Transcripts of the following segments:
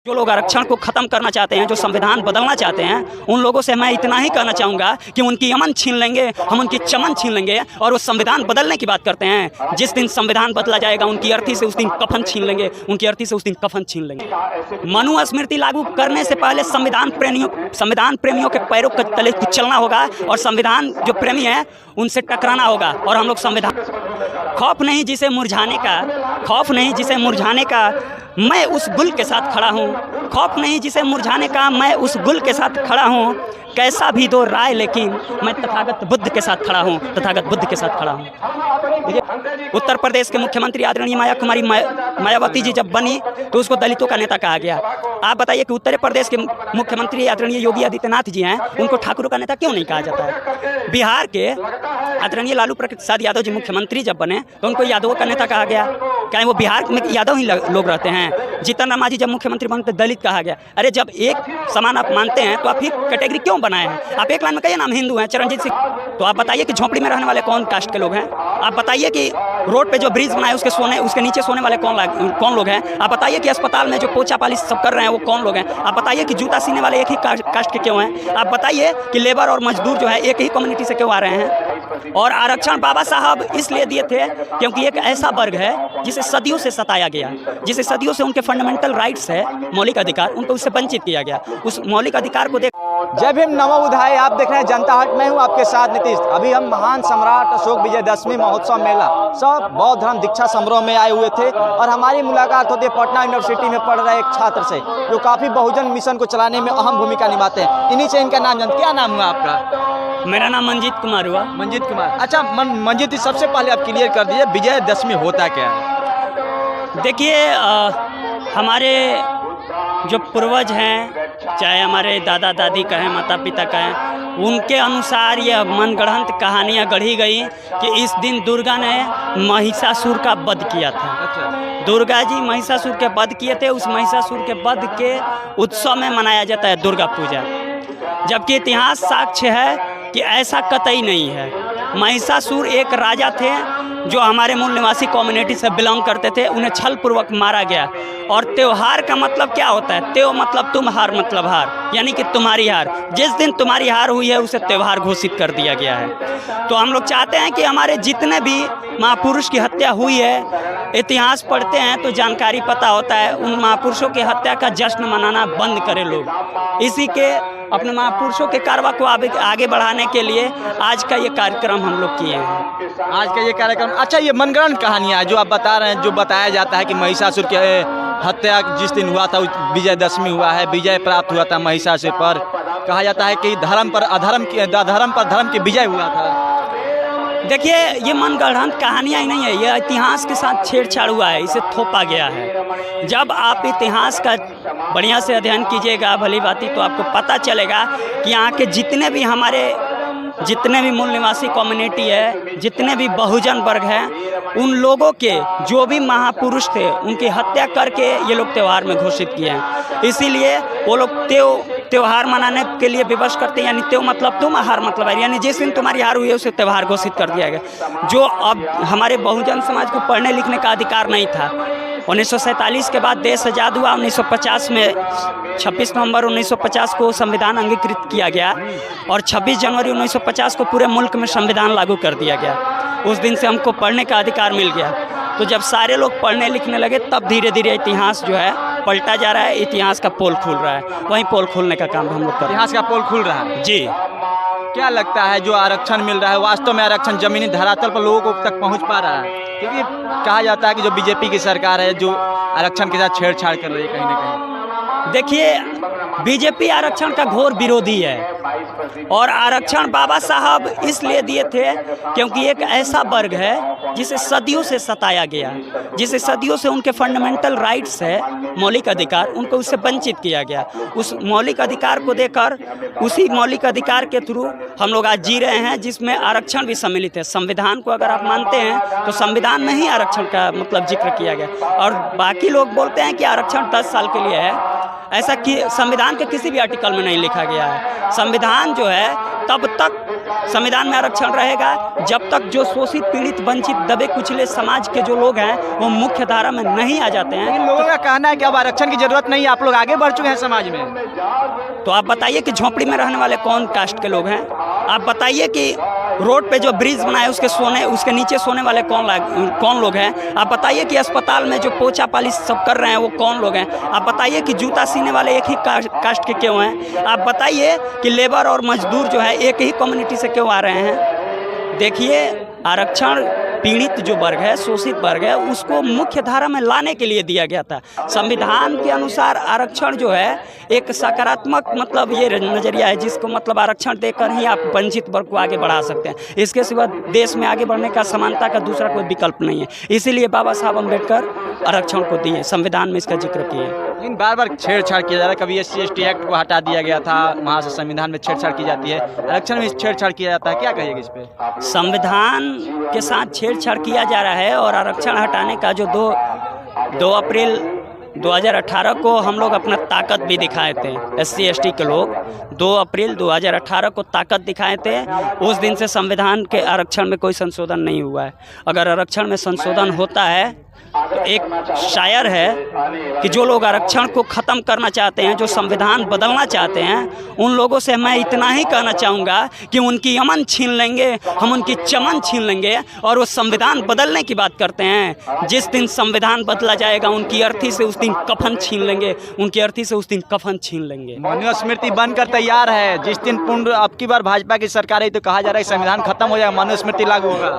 जो लोग आरक्षण को ख़त्म करना चाहते हैं, जो संविधान बदलना चाहते हैं, उन लोगों से मैं इतना ही कहना चाहूँगा कि उनकी अमन छीन लेंगे, हम उनकी चमन छीन लेंगे और वो संविधान बदलने की बात करते हैं। जिस दिन संविधान बदला जाएगा उनकी अर्थी से उस दिन कफन छीन लेंगे, उनकी अर्थी से उस दिन कफन छीन लेंगे। मनुस्मृति लागू करने से पहले संविधान प्रेमियों के पैरों के तले चलना होगा और संविधान जो प्रेमी है उनसे टकराना होगा। और हम लोग संविधान खौफ नहीं जिसे मुरझाने का मैं उस गुल के साथ खड़ा हूँ, खौफ नहीं जिसे मुरझाने का मैं उस गुल के साथ खड़ा हूँ। कैसा भी दो राय लेकिन मैं तथागत बुद्ध के साथ खड़ा हूँ, तथागत बुद्ध के साथ खड़ा हूँ। उत्तर प्रदेश के मुख्यमंत्री आदरणीय मायावती जी जब बनी तो उसको दलितों का नेता कहा गया। आप बताइए कि उत्तर प्रदेश के मुख्यमंत्री आदरणीय योगी आदित्यनाथ जी हैं, उनको ठाकुरों का नेता क्यों नहीं कहा जाता है? बिहार के आदरणीय लालू प्रसाद यादव जी मुख्यमंत्री जब बने तो उनको यादवों का नेता कहा गया। क्या वो बिहार में यादव ही लोग रहते हैं? जीतन राम मांझी जब मुख्यमंत्री बने तो दलित कहा गया। अरे जब एक समान आप मानते हैं तो आप ही कैटेगरी क्यों बनाए हैं? आप एक लाइन में कहिए ना हम हिंदू हैं, चरणजीत सिंह। तो आप बताइए कि झोंपड़ी में रहने वाले कौन कास्ट के लोग हैं? आप बताइए कि रोड पे जो ब्रिज बनाए उसके नीचे सोने वाले कौन लोग हैं? आप बताइए कि अस्पताल में जो पोछा पालिश सब कर रहे हैं वो कौन लोग हैं? आप बताइए कि जूता सीने वाले एक ही कास्ट के क्यों हैं? आप बताइए कि लेबर और मजदूर जो है एक ही कम्युनिटी से क्यों आ रहे हैं? और आरक्षण बाबा साहब इसलिए दिए थे क्योंकि एक ऐसा वर्ग है जिसे सदियों से सताया गया, जिसे सदियों से उनके फंडामेंटल राइट्स है, मौलिक अधिकार, उनको उससे वंचित किया गया। उस मौलिक अधिकार को देख जय भीम नमो बुद्धाय। आप देख रहे हैं जनता हट, मैं हूं आपके साथ नीतीश। अभी हम महान सम्राट अशोक विजयदशमी महोत्सव मेला सब बौद्ध धर्म दीक्षा समारोह में आए हुए थे और हमारी मुलाकात होती है पटना यूनिवर्सिटी में पढ़ रहे एक छात्र से जो काफ़ी बहुजन मिशन को चलाने में अहम भूमिका निभाते हैं। इन्हीं से इनका नाम क्या नाम हुआ आपका? मेरा नाम मंजीत कुमार हुआ। मंजीत कुमार। अच्छा मंजीत जी, सबसे पहले आप क्लियर कर दीजिए विजयदशमी होता क्या है? देखिए हमारे जो पूर्वज हैं, चाहे हमारे दादा दादी कहें, माता पिता कहें, उनके अनुसार यह मनगढ़ंत कहानियाँ गढ़ी गई कि इस दिन दुर्गा ने महिषासुर का वध किया था। अच्छा। दुर्गा जी महिषासुर के वध किए थे। उस महिषासुर के वध के उत्सव में मनाया जाता है दुर्गा पूजा, जबकि इतिहास साक्ष्य है कि ऐसा कतई नहीं है। महिषासुर एक राजा थे जो हमारे मूल निवासी कम्युनिटी से बिलोंग करते थे, उन्हें छल पूर्वक मारा गया। और त्योहार का मतलब क्या होता है? त्यों मतलब तुम, हार मतलब हार, यानी कि तुम्हारी हार। जिस दिन तुम्हारी हार हुई है उसे त्योहार घोषित कर दिया गया है। तो हम लोग चाहते हैं कि हमारे जितने भी महापुरुष की हत्या हुई है, इतिहास पढ़ते हैं तो जानकारी पता होता है, उन महापुरुषों की हत्या का जश्न मनाना बंद करें लोग। इसी के अपने महापुरुषों के कारवा को आगे बढ़ाने के लिए आज का ये कार्यक्रम हम लोग किए हैं। आज का ये कार्यक्रम। अच्छा, ये मनगढ़ंत कहानियाँ जो आप बता रहे हैं, जो बताया जाता है कि महिषासुर के हत्या जिस दिन हुआ था विजयदशमी हुआ है, विजय प्राप्त हुआ था महिषासुर पर, कहा जाता है कि धर्म पर धर्म की विजय हुआ था। देखिए ये मनगढ़ंत कहानियाँ ही नहीं है, यह इतिहास के साथ छेड़छाड़ हुआ है, इसे थोपा गया है। जब आप इतिहास का बढ़िया से अध्ययन कीजिएगा भली भांति तो आपको पता चलेगा कि यहाँ के जितने भी मूल निवासी कम्युनिटी है, जितने भी बहुजन वर्ग हैं, उन लोगों के जो भी महापुरुष थे उनकी हत्या करके ये लोग त्यौहार में घोषित किए हैं। इसीलिए वो लोग त्यौहार मनाने के लिए विवश करते हैं, यानी त्यों मतलब तुम, हार मतलब हार, यानी जिस दिन तुम्हारी हार हुई है उसे त्यौहार घोषित कर दिया गया। जो अब हमारे बहुजन समाज को पढ़ने लिखने का अधिकार नहीं था। 1947 के बाद देश आज़ाद हुआ। 1950 में 26 नवंबर 1950 को संविधान अंगीकृत किया गया और 26 जनवरी 1950 को पूरे मुल्क में संविधान लागू कर दिया गया। उस दिन से हमको पढ़ने का अधिकार मिल गया। तो जब सारे लोग पढ़ने लिखने लगे तब धीरे धीरे इतिहास जो है पलटा जा रहा है, इतिहास का पोल खुल रहा है। वहीं पोल खोलने का काम हम लोग कर रहे हैं। इतिहास का पोल खुल रहा है जी। क्या लगता है जो आरक्षण मिल रहा है वास्तव में आरक्षण जमीनी धरातल पर लोगों को तक पहुंच पा रहा है? क्योंकि कहा जाता है कि जो बीजेपी की सरकार है जो आरक्षण के साथ छेड़छाड़ कर रही है कहीं ना कहीं। देखिए बीजेपी आरक्षण का घोर विरोधी है और आरक्षण बाबा साहब इसलिए दिए थे क्योंकि एक ऐसा वर्ग है जिसे सदियों से सताया गया, जिसे सदियों से उनके फंडामेंटल राइट्स है, मौलिक अधिकार, उनको उससे वंचित किया गया। उस मौलिक अधिकार को देकर उसी मौलिक अधिकार के थ्रू हम लोग आज जी रहे हैं, जिसमें आरक्षण भी सम्मिलित है। संविधान को अगर आप मानते हैं तो संविधान में ही आरक्षण का मतलब जिक्र किया गया। और बाकी लोग बोलते हैं कि आरक्षण 10 साल के लिए है, ऐसा कि संविधान के किसी भी आर्टिकल में नहीं लिखा गया है। संविधान जो है तब तक संविधान में आरक्षण रहेगा जब तक जो शोषित, पीड़ित, वंचित, दबे कुचले समाज के जो लोग हैं वो मुख्य धारा में नहीं आ जाते हैं। इन लोगों का कहना है कि अब आरक्षण की जरूरत नहीं है, आप लोग आगे बढ़ चुके हैं समाज में। तो आप बताइए कि झोपड़ी में रहने वाले कौन कास्ट के लोग हैं? आप बताइए कि रोड पे जो ब्रिज बनाए उसके नीचे सोने वाले कौन लोग हैं? आप बताइए कि अस्पताल में जो पोछा पालिश सब कर रहे हैं वो कौन लोग हैं? आप बताइए कि जूता सीने वाले एक ही कास्ट के क्यों हैं? आप बताइए कि लेबर और मजदूर जो है एक ही कम्युनिटी से क्यों आ रहे हैं? देखिए, आरक्षण पीड़ित जो वर्ग है, शोषित वर्ग है, उसको मुख्य धारा में लाने के लिए दिया गया था। संविधान के अनुसार आरक्षण जो है एक सकारात्मक मतलब ये नज़रिया है जिसको मतलब आरक्षण देकर ही आप वंचित वर्ग को आगे बढ़ा सकते हैं। इसके सिवा देश में आगे बढ़ने का, समानता का दूसरा कोई विकल्प नहीं है। इसीलिए बाबा साहब अम्बेडकर आरक्षण को दिए, संविधान में इसका जिक्र किए। लेकिन बार बार छेड़छाड़ किया जा रहा है। कभी SC/ST एक्ट को हटा दिया गया था, वहाँ से संविधान में छेड़छाड़ की जाती है, आरक्षण में छेड़छाड़ किया जाता है, क्या कहिएगा इस पे? संविधान के साथ छेड़छाड़ किया जा रहा है और आरक्षण हटाने का जो 2 अप्रैल 2018 को हम लोग अपना ताकत भी दिखाए थे। SC/ST के लोग 2 अप्रैल 2018 को ताकत दिखाए थे। उस दिन से संविधान के आरक्षण में कोई संशोधन नहीं हुआ है। अगर आरक्षण में संशोधन होता है तो एक शायर है कि जो लोग आरक्षण को ख़त्म करना चाहते हैं, जो संविधान बदलना चाहते हैं, उन लोगों से मैं इतना ही कहना चाहूँगा कि उनकी अमन छीन लेंगे, हम उनकी चमन छीन लेंगे। और वो संविधान बदलने की बात करते हैं। जिस दिन संविधान बदला जाएगा उनकी अर्थी से उस दिन कफन छीन लेंगे, उनकी अर्थी से उस दिन कफन छीन लेंगे। मनुस्मृति बनकर तैयार है। जिस दिन पुनः अब की बार भाजपा की सरकार है तो कहा जा रहा है कि संविधान खत्म हो जाएगा, मनुस्मृति लागू होगा।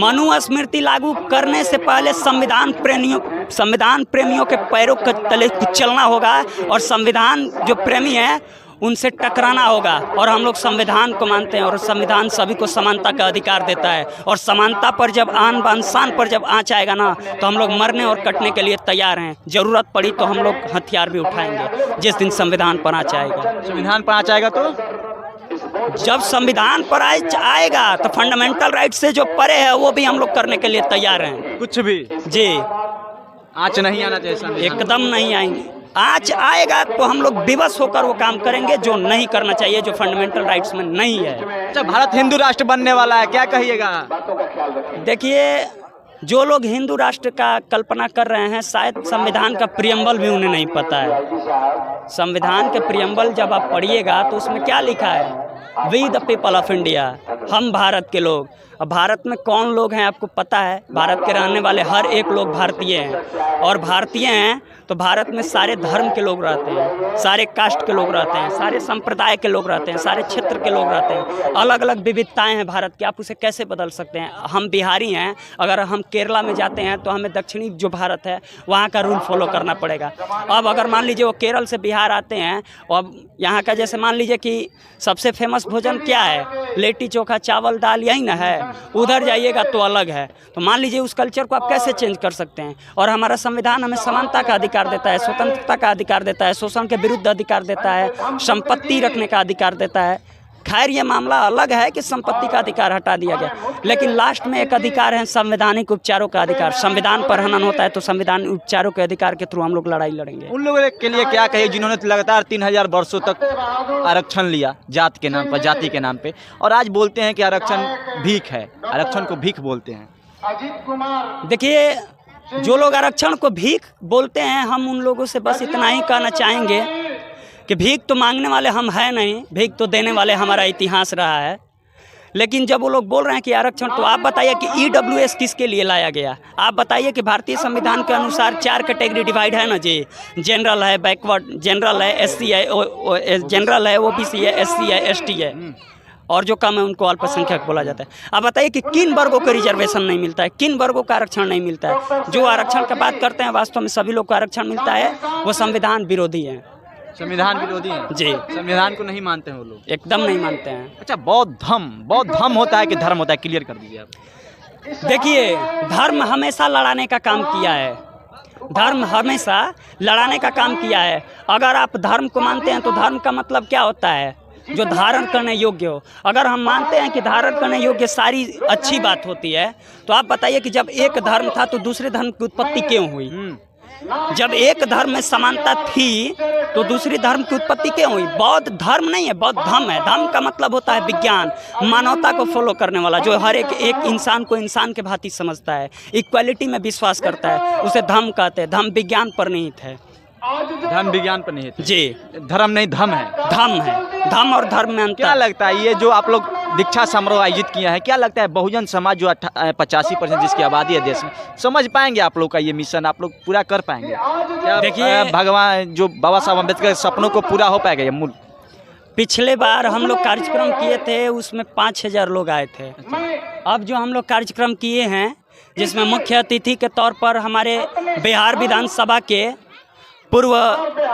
मनुस्मृति लागू करने से पहले संविधान प्रेमियों के पैरों के तले चलना होगा और संविधान जो प्रेमी है उनसे टकराना होगा। और हम लोग संविधान को मानते हैं और संविधान सभी को समानता का अधिकार देता है। और समानता पर जब आन बान शान पर जब आँच आएगा ना तो हम लोग मरने और कटने के लिए तैयार हैं। ज़रूरत पड़ी तो हम लोग हथियार भी उठाएंगे जिस दिन संविधान पर आँच आएगा। संविधान पर आँच आएगा तो जब संविधान पर आएगा तो फंडामेंटल राइट से जो परे है वो भी हम लोग करने के लिए तैयार हैं। कुछ भी जी, आँच नहीं आना चाहिए, एकदम नहीं आएंगे। आँच आएगा तो हम लोग विवश होकर वो काम करेंगे जो नहीं करना चाहिए, जो फंडामेंटल राइट्स में नहीं है। अच्छा, भारत हिंदू राष्ट्र बनने वाला है, क्या कहिएगा? देखिए, जो लोग हिंदू राष्ट्र का कल्पना कर रहे हैं शायद संविधान का प्रियम्बल भी उन्हें नहीं पता है। संविधान के प्रियम्बल जब आप पढ़िएगा तो उसमें क्या लिखा है? We the people of India, हम भारत के लोग। अब भारत में कौन लोग हैं आपको पता है? भारत के रहने वाले हर एक लोग भारतीय हैं। और भारतीय हैं तो भारत में सारे धर्म के लोग रहते हैं, सारे कास्ट के लोग रहते हैं, सारे संप्रदाय के लोग रहते हैं, सारे क्षेत्र के लोग रहते हैं। अलग अलग विविधताएं हैं भारत की, आप उसे कैसे बदल सकते हैं? हम बिहारी हैं, अगर हम केरला में जाते हैं तो हमें दक्षिणी जो भारत है वहाँ का रूल फॉलो करना पड़ेगा। अब अगर मान लीजिए वो केरल से बिहार आते हैं और यहाँ का जैसे मान लीजिए कि सबसे फेमस भोजन क्या है? लिट्टी चोखा चावल दाल, यही ना है। उधर जाइएगा तो अलग है। तो मान लीजिए उस कल्चर को आप कैसे चेंज कर सकते हैं? और हमारा संविधान हमें समानता का अधिकार देता है, स्वतंत्रता का अधिकार देता है, शोषण के विरुद्ध अधिकार देता है, संपत्ति रखने का अधिकार देता है। खैर ये मामला अलग है कि संपत्ति का अधिकार हटा दिया गया, लेकिन लास्ट में एक अधिकार है संवैधानिक उपचारों का अधिकार। संविधान पर हनन होता है तो संविधान उपचारों के अधिकार के थ्रू हम लोग लड़ाई लड़ेंगे। उन लोगों के लिए क्या कहिए जिन्होंने लगातार 3000 वर्षों तक आरक्षण लिया जात के नाम पर, जाति के नाम पे, और आज बोलते हैं कि आरक्षण भीख है, आरक्षण को भीख बोलते हैं? देखिए, जो लोग आरक्षण को भीख बोलते हैं, हम उन लोगों से बस इतना ही कहना चाहेंगे कि भीख तो मांगने वाले हम हैं नहीं, भीख तो देने वाले हमारा इतिहास रहा है। लेकिन जब वो लोग बोल रहे हैं कि आरक्षण, तो आप बताइए कि EWS किसके लिए लाया गया? आप बताइए कि भारतीय संविधान के अनुसार 4 कैटेगरी डिवाइड है ना जी। जनरल है, बैकवर्ड जनरल है, SC है, जनरल है, OBC है, SC है, ST है, और जो कम है उनको अल्पसंख्यक बोला जाता है। आप बताइए कि किन वर्गों को रिजर्वेशन नहीं मिलता है, किन वर्गों का आरक्षण नहीं मिलता है? जो आरक्षण की बात करते हैं वास्तव में सभी लोग को आरक्षण मिलता है, वो संविधान विरोधी हैं। संविधान विरोधी हैं जी, संविधान को नहीं मानते हैं वो लोग, एकदम नहीं मानते हैं। अच्छा, बौद्ध धर्म होता है कि धर्म होता है, क्लियर कर दीजिए आप। देखिए, धर्म हमेशा लड़ाने का काम किया है, धर्म हमेशा लड़ाने का काम किया है। अगर आप धर्म को मानते हैं तो धर्म का मतलब क्या होता है? जो धारण करने योग्य हो। अगर हम मानते हैं कि धारण करने योग्य सारी अच्छी बात होती है, तो आप बताइए कि जब एक धर्म था तो दूसरे धर्म की उत्पत्ति क्यों हुई? जब एक धर्म में समानता थी तो दूसरी धर्म की उत्पत्ति क्यों हुई? बौद्ध धर्म नहीं है, बौद्ध धम्म है। धम्म का मतलब होता है विज्ञान, मानवता को फॉलो करने वाला, जो हर एक इंसान को इंसान के भांति समझता है, इक्वालिटी में विश्वास करता है, उसे धम्म कहते हैं। धम्म विज्ञान पर निहित है। धर्म विज्ञान पर नहीं है जी, धर्म नहीं धम है। धम्म है। धम्म और धर्म में अंतर। क्या लगता है ये जो आप लोग दीक्षा समारोह आयोजित किया है, क्या लगता है बहुजन समाज जो 85% जिसकी आबादी है देश में, समझ पाएंगे आप लोग का ये मिशन? आप लोग पूरा कर पाएंगे क्या? देखिए, भगवान जो बाबा साहब अम्बेडकर के सपनों को पूरा हो पाएगा ये मूल? पिछले बार हम लोग कार्यक्रम किए थे, उसमें 5000 लोग आए थे। अब जो हम लोग कार्यक्रम किए हैं, जिसमें मुख्य अतिथि के तौर पर हमारे बिहार विधानसभा के पूर्व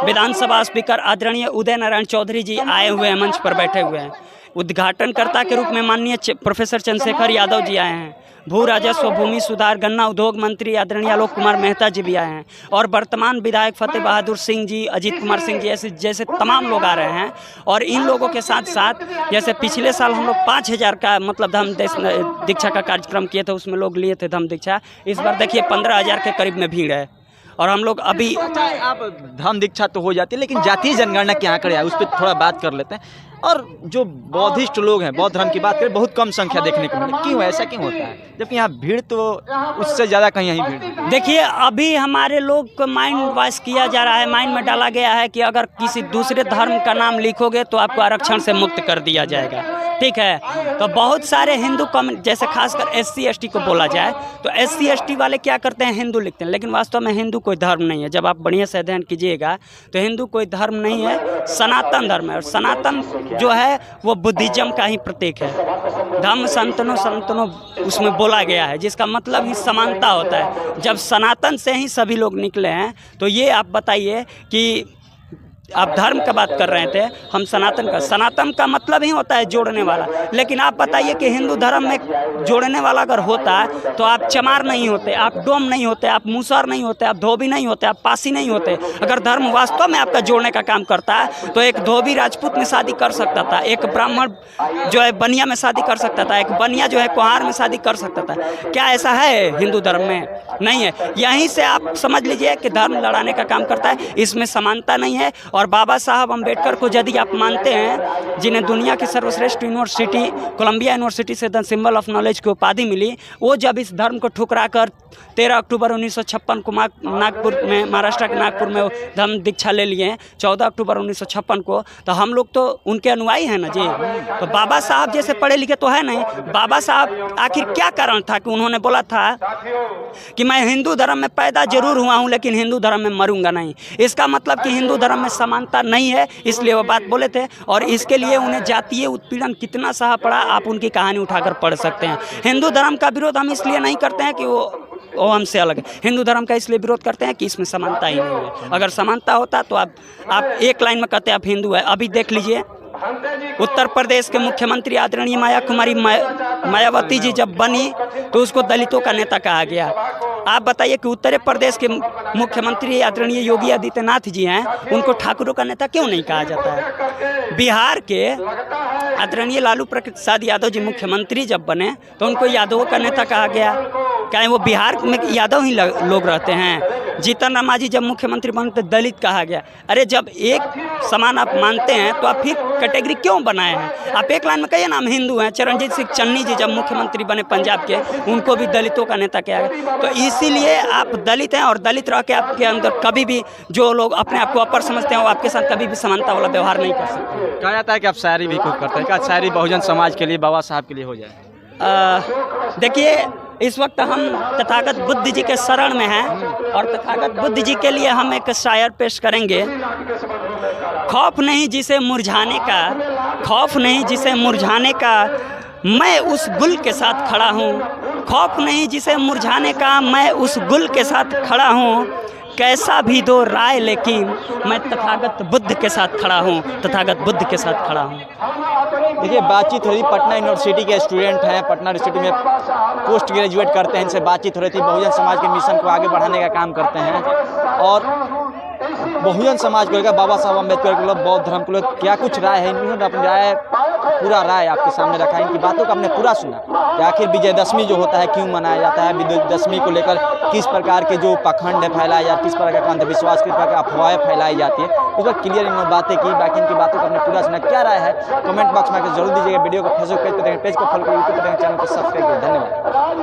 विधानसभा स्पीकर आदरणीय उदय नारायण चौधरी जी आए हुए हैं, मंच पर बैठे हुए हैं। उद्घाटनकर्ता के रूप में माननीय प्रोफेसर चंद्रशेखर यादव जी आए हैं। भू राजस्व, भूमि सुधार, गन्ना उद्योग मंत्री आदरणीय आलोक कुमार मेहता जी भी आए हैं, और वर्तमान विधायक फतेह बहादुर सिंह जी, अजीत कुमार सिंह जी जैसे तमाम लोग आ रहे हैं। और इन लोगों के साथ साथ जैसे पिछले साल हम लोग 5000 का मतलब धम्म दीक्षा का कार्यक्रम किए थे, उसमें लोग लिए थे धम्म दीक्षा। इस बार देखिए 15000 के करीब में भीड़ है। और हम लोग अभी आप धर्म दीक्षा तो हो जाती है, लेकिन जातीय जनगणना क्या करे है उस पर थोड़ा बात कर लेते हैं। और जो बौद्धिस्ट लोग हैं, बौद्ध धर्म की बात करें, बहुत कम संख्या देखने को मिली। क्यों ऐसा क्यों होता है, जबकि यहाँ भीड़ तो उससे ज़्यादा कहीं यहीं भीड़? देखिए, अभी हमारे लोग को माइंड वॉश किया जा रहा है, माइंड में डाला गया है कि अगर किसी दूसरे धर्म का नाम लिखोगे तो आपको आरक्षण से मुक्त कर दिया जाएगा। ठीक है, तो बहुत सारे हिंदू कम्युनिटी, जैसे खासकर SC ST को बोला जाए तो SC ST वाले क्या करते हैं, हिंदू लिखते हैं, लेकिन वास्तव में हिंदू कोई धर्म नहीं है। जब आप बढ़िया से अध्ययन कीजिएगा तो हिंदू कोई धर्म नहीं है, सनातन धर्म है। और सनातन जो है वो बुद्धिज्म का ही प्रतीक है। धम्म संतनों उसमें बोला गया है, जिसका मतलब ही समानता होता है। जब सनातन से ही सभी लोग निकले हैं, तो ये आप बताइए कि आप धर्म का बात कर रहे थे, हम सनातन का मतलब ही होता है जोड़ने वाला। लेकिन आप बताइए कि हिंदू धर्म में जोड़ने वाला अगर होता है तो आप चमार नहीं होते, आप डोम नहीं होते, आप मूसर नहीं होते, आप धोबी नहीं होते, आप पासी नहीं होते। अगर धर्म वास्तव में आपका जोड़ने का काम करता है तो एक धोबी राजपूत में शादी कर सकता था, एक ब्राह्मण जो है बनिया में शादी कर सकता था, एक बनिया जो है कुहार में शादी कर सकता था। क्या ऐसा है हिंदू धर्म में? नहीं है। यहीं से आप समझ लीजिए कि धर्म लड़ाने का काम करता है, इसमें समानता नहीं है। और बाबा साहब अम्बेडकर को यदि आप मानते हैं, जिन्हें दुनिया की सर्वश्रेष्ठ यूनिवर्सिटी कोलंबिया यूनिवर्सिटी से द सिंबल ऑफ नॉलेज की उपाधि मिली, वो जब इस धर्म को ठुकराकर 13 अक्टूबर 1956 को नागपुर में, महाराष्ट्र के नागपुर में धम्म दीक्षा ले लिए, 14 अक्टूबर 1956 को, तो हम लोग तो उनके अनुयायी हैं ना जी। तो बाबा साहब जैसे पढ़े लिखे तो है नहीं। बाबा साहब आखिर क्या कारण था कि उन्होंने बोला था कि मैं हिंदू धर्म में पैदा जरूर हुआ हूँ लेकिन हिंदू धर्म में मरूंगा नहीं? इसका मतलब कि हिंदू धर्म में समानता नहीं है, इसलिए वो बात बोले थे। और इसके लिए उन्हें जातीय उत्पीड़न कितना सहा पड़ा, आप उनकी कहानी उठाकर पढ़ सकते हैं। हिंदू धर्म का विरोध हम इसलिए नहीं करते हैं कि वो हमसे अलग है। हिंदू धर्म का इसलिए विरोध करते हैं कि इसमें समानता ही नहीं है। अगर समानता होता तो आप एक लाइन में कहते आप हिंदू है। अभी देख लीजिए, उत्तर प्रदेश के मुख्यमंत्री आदरणीय मायावती जी जब बनी तो उसको दलितों का नेता कहा गया। आप बताइए कि उत्तर प्रदेश के मुख्यमंत्री आदरणीय योगी आदित्यनाथ जी हैं, उनको ठाकुरों का नेता क्यों नहीं कहा जाता है? बिहार के आदरणीय लालू प्रसाद यादव जी मुख्यमंत्री जब बने तो उनको यादवों का नेता कहा गया। क्या वो बिहार में यादव ही लोग रहते हैं? जीतन राम मांझी जब मुख्यमंत्री बने तो दलित कहा गया। अरे जब एक समान आप मानते हैं तो आप फिर कैटेगरी क्यों बनाए हैं? आप एक लाइन में कहिए ना हम हिंदू हैं। चरणजीत सिंह चन्नी जी जब मुख्यमंत्री बने पंजाब के, उनको भी दलितों का नेता कहा गया। तो इसीलिए आप दलित हैं, और दलित रह के आपके अंदर कभी भी जो लोग अपने आप को अपर समझते हैं वो आपके साथ कभी भी समानता वाला व्यवहार नहीं कर सकते। कहा जाता है कि आप शायरी भी खूब करते हैं, क्या शायरी बहुजन समाज के लिए, बाबा साहब के लिए हो जाए? देखिए, इस वक्त हम तथागत बुद्ध जी के शरण में हैं, और तथागत बुद्ध जी के लिए हम एक शायर पेश करेंगे। खौफ नहीं जिसे मुरझाने का, खौफ नहीं जिसे मुरझाने का, मैं उस गुल के साथ खड़ा हूँ। खौफ नहीं जिसे मुरझाने का, मैं उस गुल के साथ खड़ा हूँ। कैसा भी दो राय लेकिन मैं तथागत बुद्ध के साथ खड़ा हूँ, तथागत बुद्ध के साथ खड़ा हूँ। देखिए, बातचीत हो रही, पटना यूनिवर्सिटी के स्टूडेंट हैं, पटना यूनिवर्सिटी में पोस्ट ग्रेजुएट करते हैं, इनसे बातचीत हो रही थी। बहुजन समाज के मिशन को आगे बढ़ाने का काम करते हैं। और बहुजन समाज को लेकर, बाबा साहब अम्बेडकर को लेकर, बौद्ध धर्म को लेकर क्या कुछ राय है, इन्होंने अपनी राय, पूरा राय आपके सामने रखा है। इनकी बातों को हमने पूरा सुना कि आखिर विजयदशमी जो होता है क्यों मनाया जाता है, विजयदशमी को लेकर किस प्रकार के जो पाखंड है फैलाया जाता है, किस प्रकार का अंधविश्वास, किस प्रकार की अफवाहें फैलाई जाती है, उस पर क्लियर इन्होंने बातें की। बाकी इनकी बातों को हमने पूरा सुना। क्या राय है कमेंट बॉक्स में आकर जरूर दीजिएगा। वीडियो को फेसबुक पेज पर देखें, पेज को फॉलो करें, यूट्यूब पर देखें, चैनल को सब्सक्राइब करें। धन्यवाद।